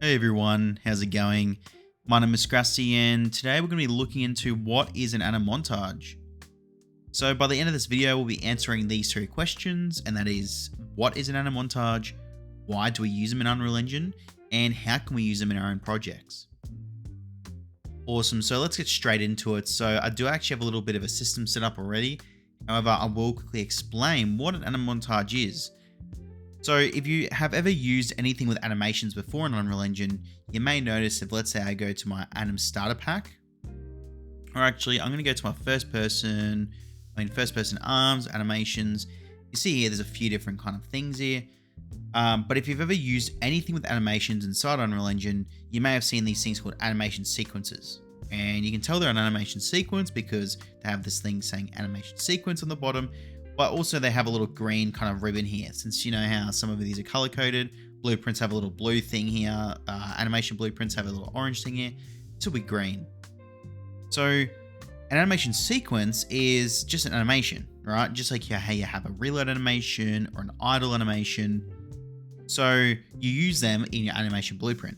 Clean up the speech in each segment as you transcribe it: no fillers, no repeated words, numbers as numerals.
Hey everyone, how's it going? My name is Scrassy and today we're going to be looking into what is an anim montage. So by the end of this video, we'll be answering these three questions, and that is, what is an anim montage, why do we use them in Unreal Engine, and how can we use them in our own projects? Awesome, so let's get straight into it. So I do actually have a little bit of a system set up already. However, I will quickly explain what an anim montage is. So if you have ever used anything with animations before in Unreal Engine, you may notice if, let's say, I go to my anim starter pack, or actually I'm going to go to my first person arms, animations. You see here, there's a few different kind of things here. But if you've ever used anything with animations inside Unreal Engine, you may have seen these things called animation sequences. And you can tell they're an animation sequence because they have this thing saying animation sequence on the bottom. But also they have a little green kind of ribbon here, since you know how some of these are color coded. Blueprints have a little blue thing here. Animation blueprints have a little orange thing here. This will be green. So an animation sequence is just an animation, right? Just like how you have a reload animation or an idle animation. So you use them in your animation blueprint.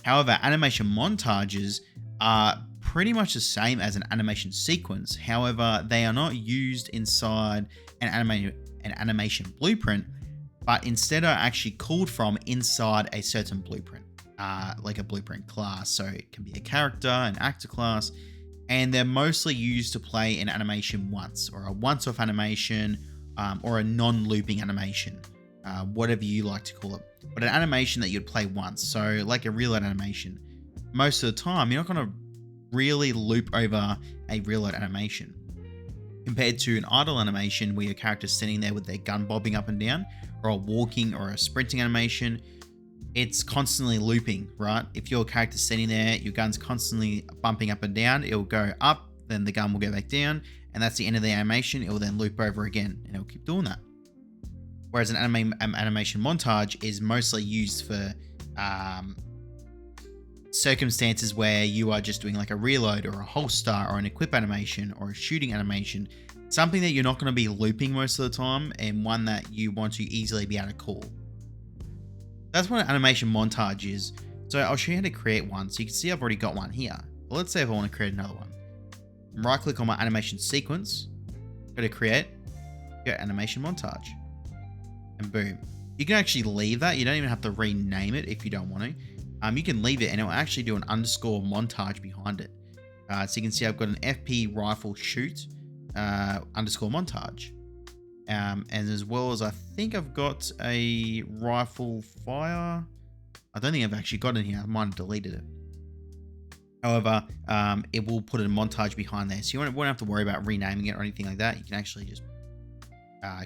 However, animation montages are pretty much the same as an animation sequence. However, they are not used inside an animation blueprint, but instead are actually called from inside a certain blueprint, like a blueprint class. So it can be a character, an actor class, and they're mostly used to play an animation once, or a once-off animation, or a non-looping animation, whatever you like to call it. But an animation that you'd play once, so like a reload animation. Most of the time, you're not going to really loop over a reload animation compared to an idle animation where your character's sitting there with their gun bobbing up and down, or a walking or a sprinting animation. It's constantly looping, right? If your character's sitting there, your gun's constantly bumping up and down, it'll go up, then the gun will go back down, and that's the end of the animation. It will then loop over again, and it'll keep doing that. Whereas an animation montage is mostly used for circumstances where you are just doing like a reload or a holster or an equip animation or a shooting animation, something that you're not going to be looping most of the time, and one that you want to easily be able to call. That's what an animation montage is. So I'll show you how to create one. So you can see I've already got one here. Well, let's say if I want to create another one, right click on my animation sequence, go to create, go animation montage, and boom. You can actually leave that. You don't even have to rename it if you don't want to. You can leave it and it will actually do an underscore montage behind it. So you can see I've got an FP rifle shoot underscore montage. And as well as I think I've got a rifle fire. I don't think I've actually got it here. I might have deleted it. However, it will put a montage behind there. So you won't have to worry about renaming it or anything like that. You can actually just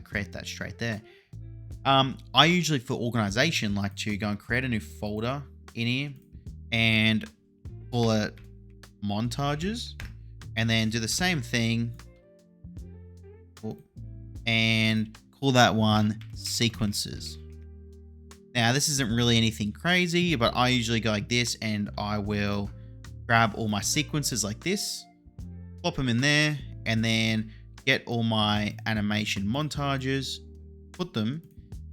create that straight there. I usually, for organization, like to go and create a new folder in here and call it montages, and then do the same thing and call that one sequences. Now this isn't really anything crazy, but I usually go like this, and I will grab all my sequences like this, plop them in there, and then get all my animation montages, put them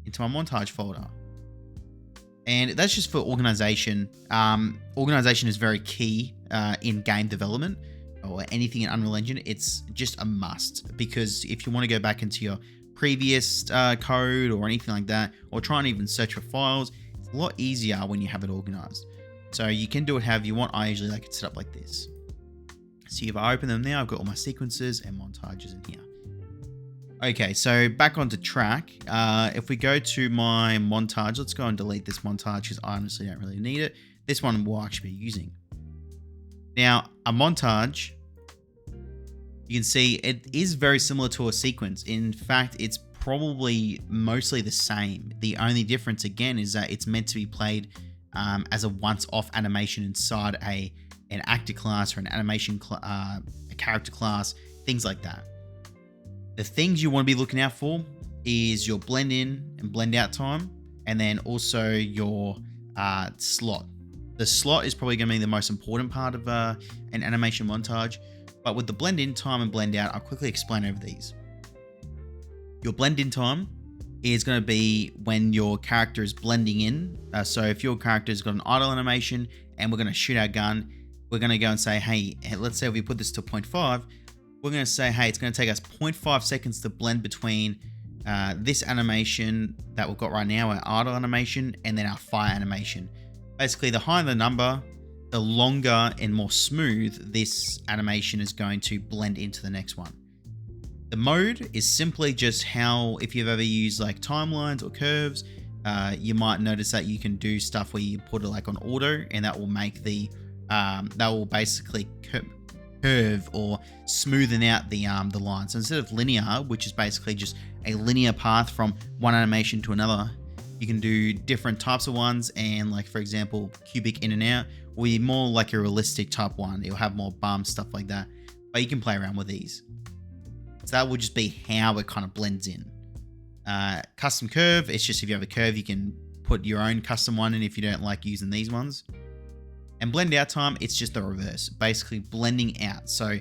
into my montage folder. And that's just for organization. Organization is very key in game development or anything in Unreal Engine. It's just a must, because if you want to go back into your previous code or anything like that, or try and even search for files, it's a lot easier when you have it organized. So you can do it however you want. I usually like it set up like this. See, if I open them now, I've got all my sequences and montages in here. Okay, so back onto track. If we go to my montage, let's go and delete this montage because I honestly don't really need it. This one we'll actually be using. Now, a montage, you can see it is very similar to a sequence. In fact, it's probably mostly the same. The only difference, again, is that it's meant to be played as a once-off animation inside an actor class or an animation a character class, things like that. The things you want to be looking out for is your blend in and blend out time, and then also your slot. The slot is probably going to be the most important part of an animation montage, but with the blend in time and blend out, I'll quickly explain over these. Your blend in time is going to be when your character is blending in. So if your character's got an idle animation and we're going to shoot our gun, we're going to go and say, hey, let's say we put this to 0.5, we're going to say, hey, it's going to take us 0.5 seconds to blend between this animation that we've got right now, our idle animation, and then our fire animation. Basically, the higher the number, the longer and more smooth this animation is going to blend into the next one. The mode is simply just how, if you've ever used like timelines or curves, you might notice that you can do stuff where you put it like on auto, and that will make the that will basically curve or smoothen out the line. So instead of linear, which is basically just a linear path from one animation to another, you can do different types of ones, and like for example, cubic in and out will be more like a realistic type one. It'll have more bumps, stuff like that, but you can play around with these. So that will just be how it kind of blends in. Custom curve, it's just if you have a curve, you can put your own custom one in if you don't like using these ones. And blend out time, it's just the reverse, basically blending out. So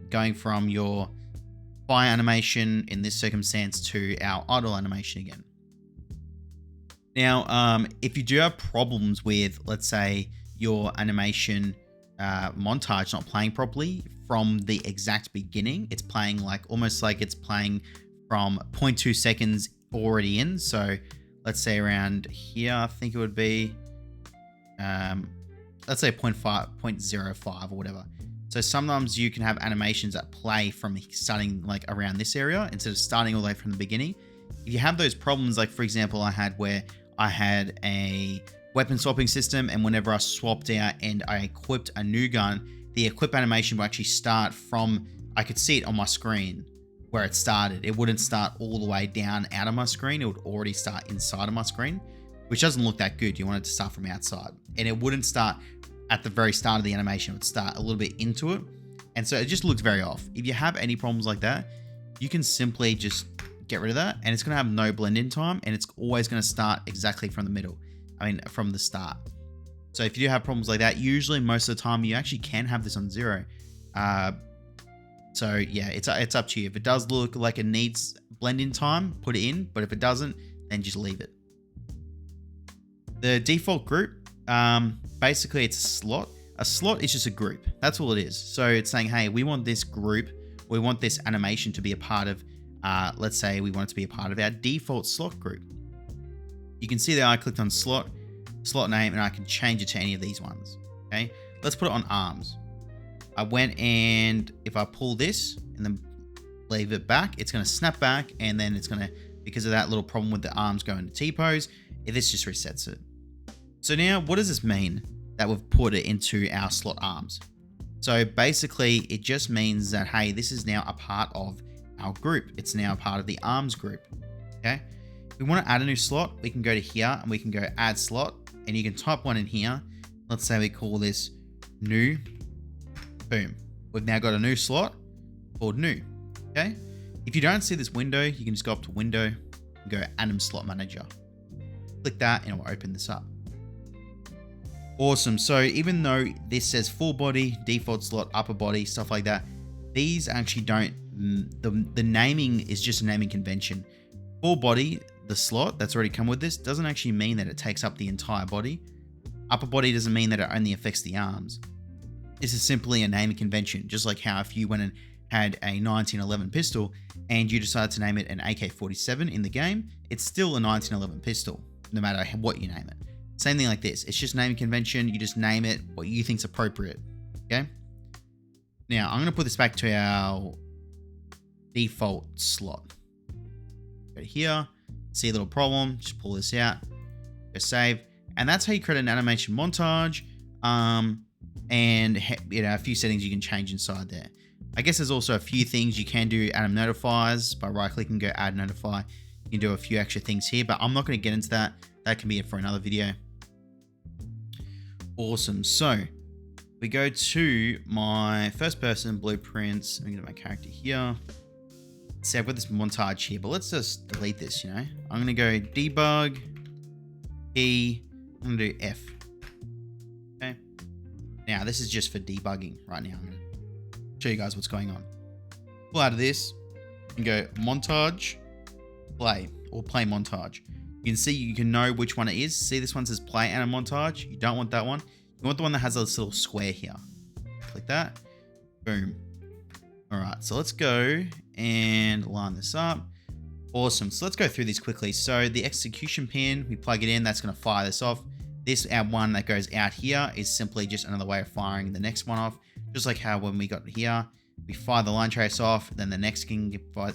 going from your fire animation in this circumstance to our idle animation again. Now, if you do have problems with, let's say, your animation montage not playing properly from the exact beginning, it's playing like almost like it's playing from 0.2 seconds already in. So let's say around here, I think it would be, let's say 0.05 or whatever. So sometimes you can have animations that play from starting like around this area instead of starting all the way from the beginning. If you have those problems, like for example, I had where I had a weapon swapping system, and whenever I swapped out and I equipped a new gun, the equip animation will actually start from, I could see it on my screen where it started. It wouldn't start all the way down out of my screen. It would already start inside of my screen, which doesn't look that good. You want it to start from outside, and it wouldn't start at the very start of the animation. It would start a little bit into it. And so it just looks very off. If you have any problems like that, you can simply just get rid of that, and it's going to have no blend in time, and it's always going to start exactly from the middle. From the start. So if you do have problems like that, usually most of the time you actually can have this on 0. So yeah, it's up to you. If it does look like it needs blend in time, put it in, but if it doesn't, then just leave it. The default group, basically it's a slot. A slot is just a group. That's all it is. So it's saying, hey, we want this group, we want this animation to be a part of, let's say we want it to be a part of our default slot group. You can see that I clicked on slot name, and I can change it to any of these ones. Okay, let's put it on arms. I went, and if I pull this and then leave it back, it's going to snap back, and then it's going to, because of that little problem with the arms going to T-pose, this just resets it. So now what does this mean that we've put it into our slot arms? So basically it just means that, hey, this is now a part of our group. It's now a part of the arms group. Okay. If we want to add a new slot, we can go to here and we can go add slot, and you can type one in here. Let's say we call this new. Boom. We've now got a new slot called new. Okay. If you don't see this window, you can just go up to window and go anim slot manager. Click that and it will open this up. Awesome. So even though this says full body, default slot, upper body, stuff like that, these actually don't, the naming is just a naming convention. Full body, the slot that's already come with this, doesn't actually mean that it takes up the entire body. Upper body doesn't mean that it only affects the arms. This is simply a naming convention, just like how if you went and had a 1911 pistol and you decided to name it an AK-47 in the game, it's still a 1911 pistol, no matter what you name it. Same thing like this. It's just naming convention. You just name it what you think's appropriate. Okay. Now I'm going to put this back to our default slot. Go here. See a little problem, just pull this out, go save, and that's how you create an animation montage, and a few settings you can change inside there. I guess there's also a few things you can do. Anim notifiers by right clicking, go add notify. You can do a few extra things here, but I'm not going to get into that. That can be it for another video. Awesome. So we go to my first person blueprints. I'm going to get my character here. See, I've got this montage here, but let's just delete this, I'm going to go debug, E, I'm going to do F. Okay. Now, this is just for debugging right now. I'm going to show you guys what's going on. Pull out of this and go montage, play. or play montage. You can see, you can know which one it is. See, this one says play anim montage. You don't want that one. You want the one that has this little square here. Click that. Boom. All right, so let's go and line this up. Awesome. So let's go through these quickly. So the execution pin, we plug it in. That's going to fire this off. This one that goes out here is simply just another way of firing the next one off. Just like how when we got here, we fire the line trace off, then the next thing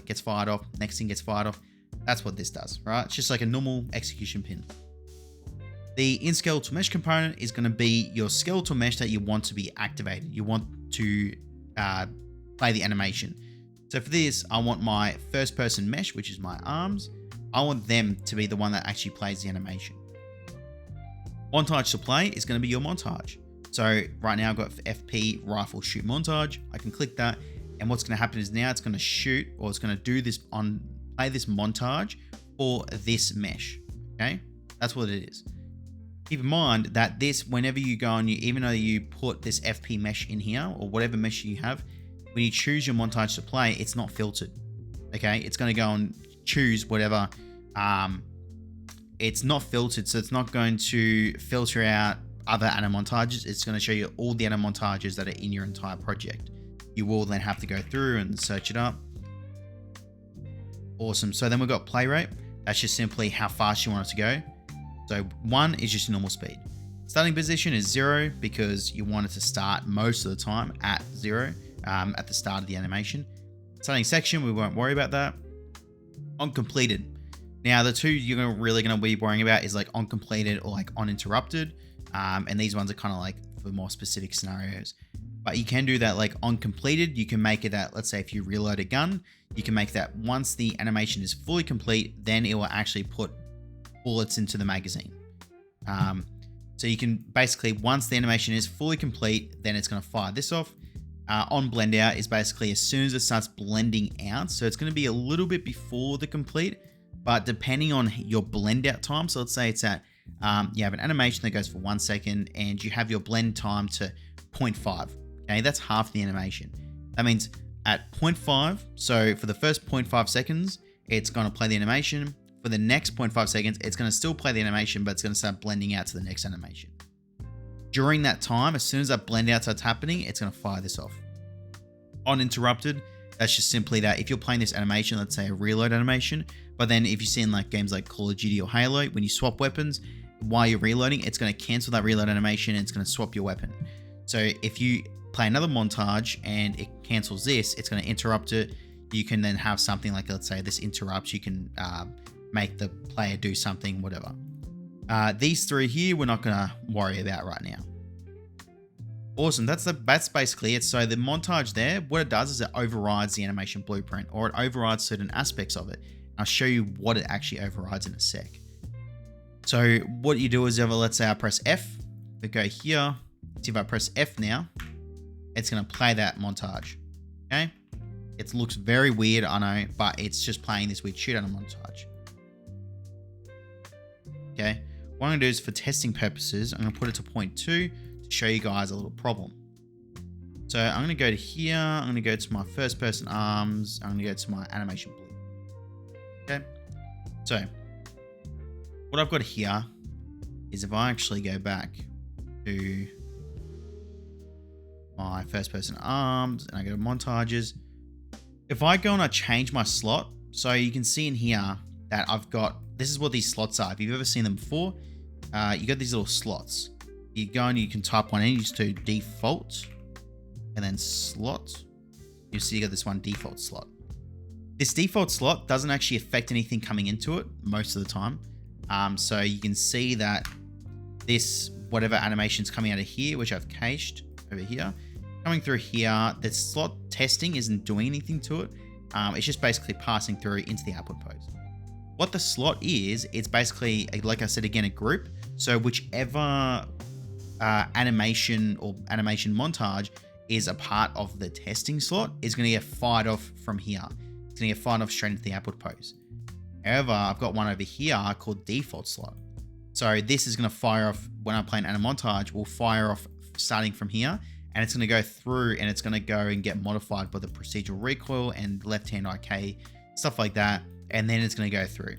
gets fired off, next thing gets fired off. That's what this does, right? It's just like a normal execution pin. The in skeletal mesh component is going to be your skeletal mesh that you want to be activated. You want to play the animation. So for this, I want my first person mesh, which is my arms. I want them to be the one that actually plays the animation. Montage to play is going to be your montage. So right now I've got FP rifle shoot montage. I can click that, and what's going to happen is now it's going to shoot, or it's going to do this play this montage for this mesh. Okay, that's what it is. Keep in mind that this, whenever you go and even though you put this FP mesh in here or whatever mesh you have, when you choose your montage to play, it's not filtered. Okay, it's going to go and choose whatever. It's not filtered, so it's not going to filter out other anim montages. It's going to show you all the anim montages that are in your entire project. You will then have to go through and search it up. Awesome. So then we've got play rate. That's just simply how fast you want it to go. So 1 is just normal speed. Starting position is 0 because you want it to start most of the time at 0 at the start of the animation. Starting section, we won't worry about that. On completed. Now the two you're really going to be worrying about is like on completed or like on interrupted. And these ones are kind of like for more specific scenarios. But you can do that like on completed. You can make it that, let's say if you reload a gun, you can make that once the animation is fully complete, then it will actually put bullets into the magazine. So you can basically, once the animation is fully complete, then it's going to fire this off. On blend out is basically as soon as it starts blending out. So it's going to be a little bit before the complete, but depending on your blend out time. So let's say it's at, you have an animation that goes for 1 second and you have your blend time to 0.5. Okay, that's half the animation. That means at 0.5, so for the first 0.5 seconds, it's going to play the animation. For the next 0.5 seconds, it's going to still play the animation, but it's going to start blending out to the next animation. During that time, as soon as that blend out starts happening, it's going to fire this off. On interrupted, that's just simply that if you're playing this animation, let's say a reload animation, but then if you see in like games like Call of Duty or Halo, when you swap weapons, while you're reloading, it's going to cancel that reload animation and it's going to swap your weapon. So if you play another montage and it cancels this, it's going to interrupt it. You can then have something like, let's say this interrupts, you can make the player do something, whatever. These three here, we're not going to worry about right now. Awesome, that's basically it. So the montage there, what it does is it overrides the animation blueprint, or it overrides certain aspects of it. I'll show you what it actually overrides in a sec. So what you do is, let's say I press F, we go here. See if I press F now, it's going to play that montage. Okay, it looks very weird, I know, but it's just playing this weird shit on a montage. Okay, what I'm going to do is for testing purposes, I'm going to put it to 0.2 to show you guys a little problem. So I'm going to go to here, I'm going to go to my first person arms, I'm going to go to my animation blue. Okay, so what I've got here is if I actually go back to my first person arms and I go to montages, if I go and I change my slot, so you can see in here that I've got, this is what these slots are. If you've ever seen them before, you got these little slots. You go and you can type one in, you just do default and then slot. You see you got this one default slot. This default slot doesn't actually affect anything coming into it most of the time. So you can see that this, whatever animation's coming out of here, which I've cached over here, coming through here, the slot testing isn't doing anything to it. It's just basically passing through into the output pose. What the slot is, it's basically, like I said again, a group. So whichever animation or animation montage is a part of the testing slot is going to get fired off from here. It's going to get fired off straight into the output pose. However, I've got one over here called default slot. So this is going to fire off when I play an anim montage, will fire off starting from here, and it's going to go through and it's going to go and get modified by the procedural recoil and left-hand IK, stuff like that. And then it's going to go through.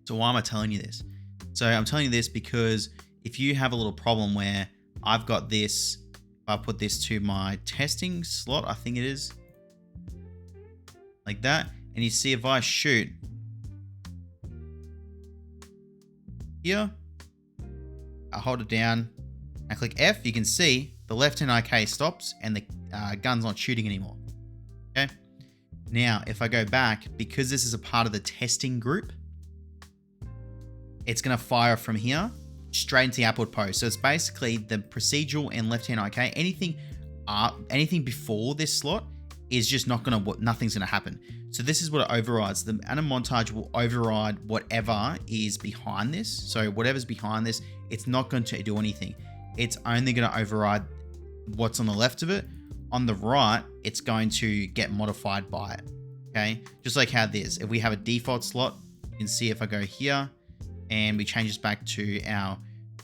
So why am I telling you this? So I'm telling you this because if you have a little problem where I've got this, if I put this to my testing slot, I think it is like that. And you see if I shoot here, I hold it down, I click F, you can see the left-hand IK stops and the gun's not shooting anymore. Okay. Now, if I go back, because this is a part of the testing group, it's going to fire from here straight into the output post. So it's basically the procedural and left-hand IK. Anything before this slot is just nothing's going to happen. So this is what it overrides. The anim montage will override whatever is behind this. So whatever's behind this, it's not going to do anything. It's only going to override what's on the left of it. On the right, it's going to get modified by it. Okay, just like how this. If we have a default slot, you can see if I go here and we change this back to our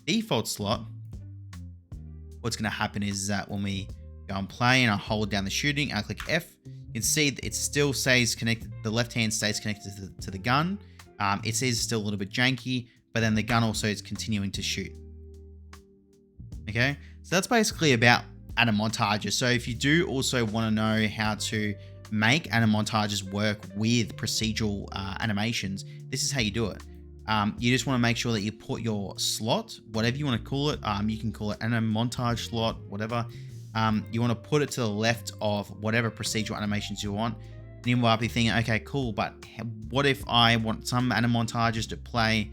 default slot, what's going to happen is that when we go and play and I hold down the shooting, I click F, you can see that it still stays connected. The left hand stays connected to the gun. It says still a little bit janky, but then the gun also is continuing to shoot. Okay, so that's basically about anim montages. So if you do also want to know how to make anim montages work with procedural animations, this is how you do it. You just want to make sure that you put your slot, whatever you want to call it, you can call it anim montage slot, whatever. You want to put it to the left of whatever procedural animations you want. And you might be thinking, okay, cool, but what if I want some anim montages to play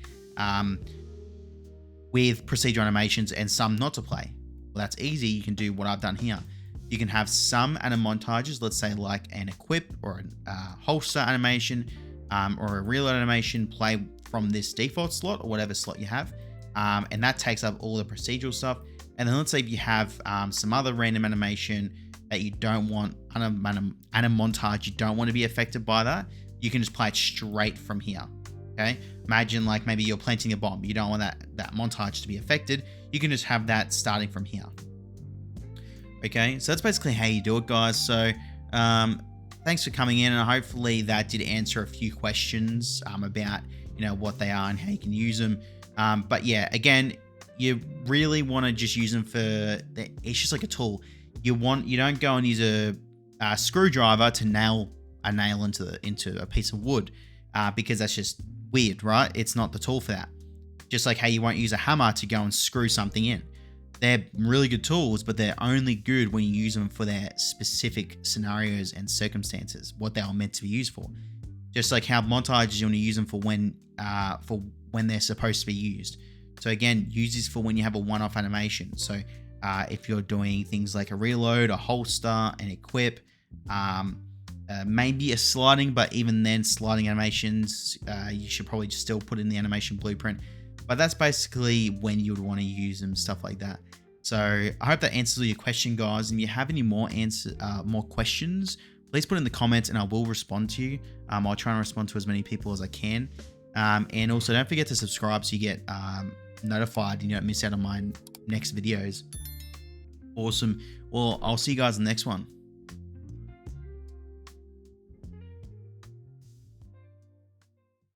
with procedural animations and some not to play? Well, that's easy. You can do what I've done here. You can have some anim montages, let's say like an equip or a holster animation or a reload animation, play from this default slot or whatever slot you have. And that takes up all the procedural stuff. And then let's say if you have some other random animation that you don't want, anim montage, you don't want to be affected by that, you can just play it straight from here. Okay, imagine like maybe you're planting a bomb. You don't want that montage to be affected. You can just have that starting from here. Okay, so that's basically how you do it, guys. So thanks for coming in, and hopefully that did answer a few questions about what they are and how you can use them. But yeah, again, you really want to just use them it's just like a tool. You don't go and use a screwdriver to nail a nail into a piece of wood because that's just weird, right? It's not the tool for that. Just like how you won't use a hammer to go and screw something in. They're really good tools, but they're only good when you use them for their specific scenarios and circumstances, what they are meant to be used for. Just like how montages, you want to use them for when they're supposed to be used. So again, use this for when you have a one-off animation. So if you're doing things like a reload, a holster, an equip, maybe a sliding, but even then sliding animations, you should probably just still put in the animation blueprint. But that's basically when you would want to use them, stuff like that. So I hope that answers your question, guys. And if you have any more questions, please put in the comments and I will respond to you. I'll try and respond to as many people as I can. And also don't forget to subscribe so you get notified and you don't miss out on my next videos. Awesome. Well, I'll see you guys in the next one.